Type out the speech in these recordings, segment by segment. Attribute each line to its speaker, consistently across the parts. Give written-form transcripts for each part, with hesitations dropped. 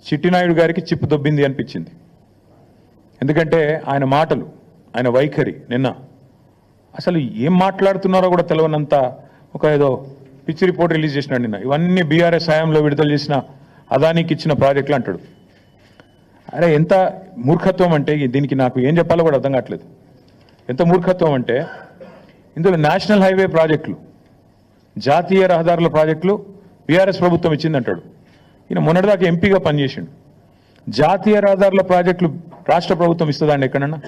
Speaker 1: చిట్టినాయుడు గారికి చిప్పు దొబ్బింది అనిపించింది. ఎందుకంటే ఆయన మాటలు, ఆయన వైఖరి నిన్న అసలు ఏం మాట్లాడుతున్నారో కూడా తెలియనంత ఒక ఏదో పిచ్చి రిపోర్ట్ రిలీజ్ చేసినాడు నిన్న. ఇవన్నీ బీఆర్ఎస్ హయాంలో విడుదల చేసిన అదానికి ఇచ్చిన ప్రాజెక్టులు అంటాడు. అరే ఎంత మూర్ఖత్వం అంటే దీనికి నాకు ఏం చెప్పాలో కూడా అర్థం కావట్లేదు. ఎంత మూర్ఖత్వం అంటే ఇందులో నేషనల్ హైవే ప్రాజెక్టులు, జాతీయ రహదారుల ప్రాజెక్టులు బీఆర్ఎస్ ప్రభుత్వం ఇచ్చిందంటాడు. ఈయన మొన్నటిదాకా ఎంపీగా పనిచేసిండు. జాతీయ రహదారుల ప్రాజెక్టులు రాష్ట్ర ప్రభుత్వం ఇస్తుందండి ఎక్కడన్నా?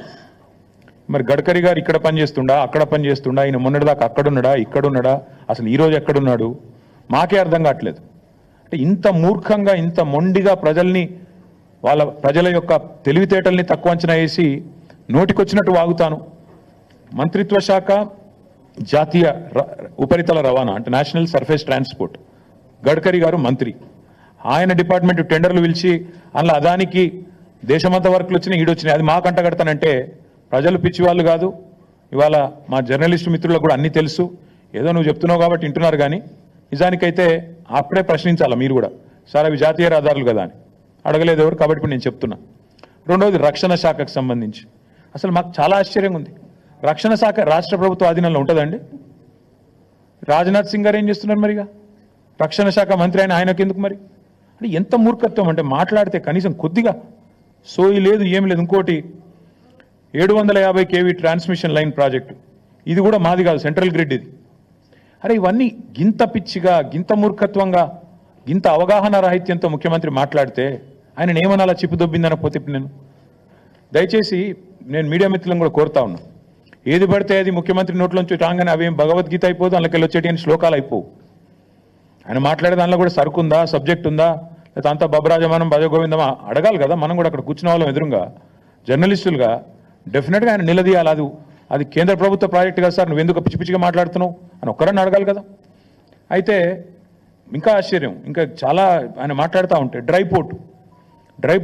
Speaker 1: మరి గడ్కరీ గారు ఇక్కడ పనిచేస్తుండా, అక్కడ పనిచేస్తుండా? ఈయన మొన్నటిదాకా అక్కడున్నాడా, ఇక్కడున్నాడా? అసలు ఈరోజు ఎక్కడున్నాడు? మాకే అర్థం కావట్లేదు. అంటే ఇంత మూర్ఖంగా, ఇంత మొండిగా ప్రజల యొక్క తెలివితేటల్ని తక్కువ అంచనా వేసి నోటికొచ్చినట్టు వాగుతాను. మంత్రిత్వ శాఖ జాతీయ ఉపరితల రవాణా అంటే నేషనల్ సర్ఫేస్ ట్రాన్స్పోర్ట్, గడ్కరీ గారు మంత్రి. ఆయన డిపార్ట్మెంట్ టెండర్లు పిలిచి అందులో అదానికి దేశమంతా వర్క్లు వచ్చినాయి, ఈడొచ్చినాయి. అది మాకు అంటగడతానంటే ప్రజలు పిచ్చివాళ్ళు కాదు. ఇవాళ మా జర్నలిస్టు మిత్రులకు కూడా అన్నీ తెలుసు. ఏదో నువ్వు చెప్తున్నావు కాబట్టి వింటున్నారు, కానీ నిజానికైతే అప్పుడే ప్రశ్నించాలా మీరు కూడా. సార్ అవి జాతీయ రహదారులు కదా అని అడగలేదు ఎవరు, కాబట్టి ఇప్పుడు నేను చెప్తున్నా. రెండవది రక్షణ శాఖకు సంబంధించి అసలు మాకు చాలా ఆశ్చర్యంగా ఉంది. రక్షణ శాఖ రాష్ట్ర ప్రభుత్వ ఆధీనంలో ఉంటుందండి. రాజ్నాథ్ సింగ్ గారు ఏం చేస్తున్నారు మరిగా? రక్షణ శాఖ మంత్రి ఆయనకు ఎందుకు మరి? అంటే ఎంత మూర్ఖత్వం అంటే మాట్లాడితే కనీసం కొద్దిగా సోయి లేదు, ఏం లేదు. ఇంకోటి 750 kV ట్రాన్స్మిషన్ లైన్ ప్రాజెక్టు, ఇది కూడా మాది కాదు, సెంట్రల్ గ్రిడ్ ఇది. అరే ఇవన్నీ గింత పిచ్చిగా, గింత మూర్ఖత్వంగా, గింత అవగాహన రాహిత్యంతో ముఖ్యమంత్రి మాట్లాడితే ఆయన ఏమనాలా చిప్పు దొబ్బిందనకపోతే? ఇప్పుడు దయచేసి నేను మీడియా మిత్రులను కూడా కోరుతా ఉన్నా, ఏది పడితే అది ముఖ్యమంత్రి నోట్లోంచి రాగానే అవేం భగవద్గీత అయిపోదు, అందులోకి వచ్చేటి శ్లోకాలు అయిపోవు. ఆయన మాట్లాడే దానిలో కూడా సరుకుందా, సబ్జెక్ట్ ఉందా, లేకపోతే అంతా బబరాజమానం భజగోవిందమా అడగాలి కదా. మనం కూడా అక్కడ కూర్చున్న వాళ్ళం ఎదురుగా జర్నలిస్టులుగా డెఫినెట్గా ఆయన నిలదీయాలి. అది కేంద్ర ప్రభుత్వ ప్రాజెక్ట్ కదా సార్, నువ్వు ఎందుకు పిచ్చి పిచ్చిగా మాట్లాడుతున్నావు అని ఒక్కరని అడగాలి కదా. అయితే ఇంకా ఆశ్చర్యం, ఇంకా చాలా ఆయన మాట్లాడుతూ ఉంటే డ్రై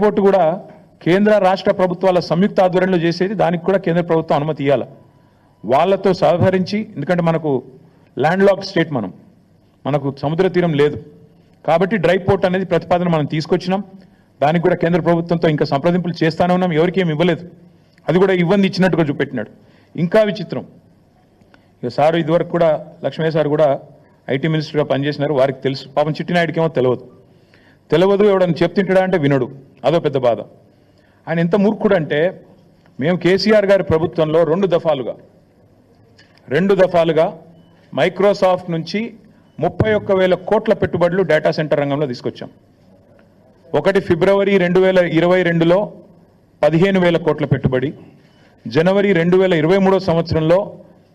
Speaker 1: పోర్టు కూడా కేంద్ర రాష్ట్ర ప్రభుత్వాల సంయుక్త ఆధ్వర్యంలో చేసేది, దానికి కూడా కేంద్ర ప్రభుత్వం అనుమతి ఇవ్వాలి. వాళ్ళతో సహకరించి, ఎందుకంటే మనకు ల్యాండ్ లాక్ స్టేట్, మనకు సముద్ర తీరం లేదు కాబట్టి డ్రై పోర్ట్ అనేది ప్రతిపాదన మనం తీసుకొచ్చినాం. దానికి కూడా కేంద్ర ప్రభుత్వంతో ఇంకా సంప్రదింపులు చేస్తానే ఉన్నాం. ఎవరికి ఏమి ఇవ్వలేదు, అది కూడా ఇచ్చినట్టుగా చూపెట్టినాడు. ఇంకా విచిత్రం, ఇక సారు ఇదివరకు కూడా లక్ష్మయ్య సార్ కూడా ఐటీ మినిస్టర్గా పనిచేసినారు, వారికి తెలుసు. పాపం చిట్టినాయుడికి ఏమో తెలియదు. ఎవడని చెప్తుంటాడా అంటే వినడు, అదో పెద్ద బాధ. ఆయన ఎంత మూర్ఖుడు అంటే, మేము కేసీఆర్ గారి ప్రభుత్వంలో రెండు దఫాలుగా మైక్రోసాఫ్ట్ నుంచి 31,000 కోట్ల పెట్టుబడులు డేటా సెంటర్ రంగంలో తీసుకొచ్చాం. ఒకటి ఫిబ్రవరి 2022లో 15,000 కోట్ల పెట్టుబడి, జనవరి 2023 సంవత్సరంలో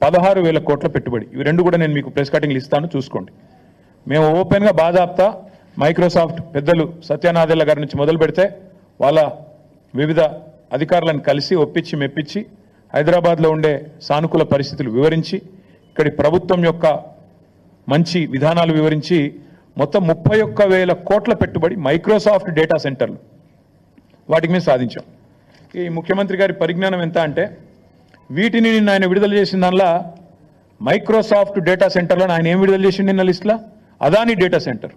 Speaker 1: 16,000 కోట్ల పెట్టుబడి. ఇవి రెండు కూడా నేను మీకు ప్రెస్ కటింగ్లు ఇస్తాను, చూసుకోండి. మేము ఓపెన్గా బాజాప్తా మైక్రోసాఫ్ట్ పెద్దలు సత్యనాదెల్ల గారి నుంచి మొదలు పెడితే వాళ్ళ వివిధ అధికారులను కలిసి ఒప్పించి మెప్పించి హైదరాబాద్లో ఉండే సానుకూల పరిస్థితులు వివరించి, ఇక్కడి ప్రభుత్వం యొక్క మంచి విధానాలు వివరించి మొత్తం 31,000 కోట్ల పెట్టుబడి మైక్రోసాఫ్ట్ డేటా సెంటర్లు, వాటికి మేము సాధించాం. ఈ ముఖ్యమంత్రి గారి పరిజ్ఞానం ఎంత అంటే, వీటిని నిన్న ఆయన విడుదల చేసిన దానిలో మైక్రోసాఫ్ట్ డేటా సెంటర్లో ఆయన ఏం విడుదల చేసిండు నిన్న లిస్టులో? Adani data centre.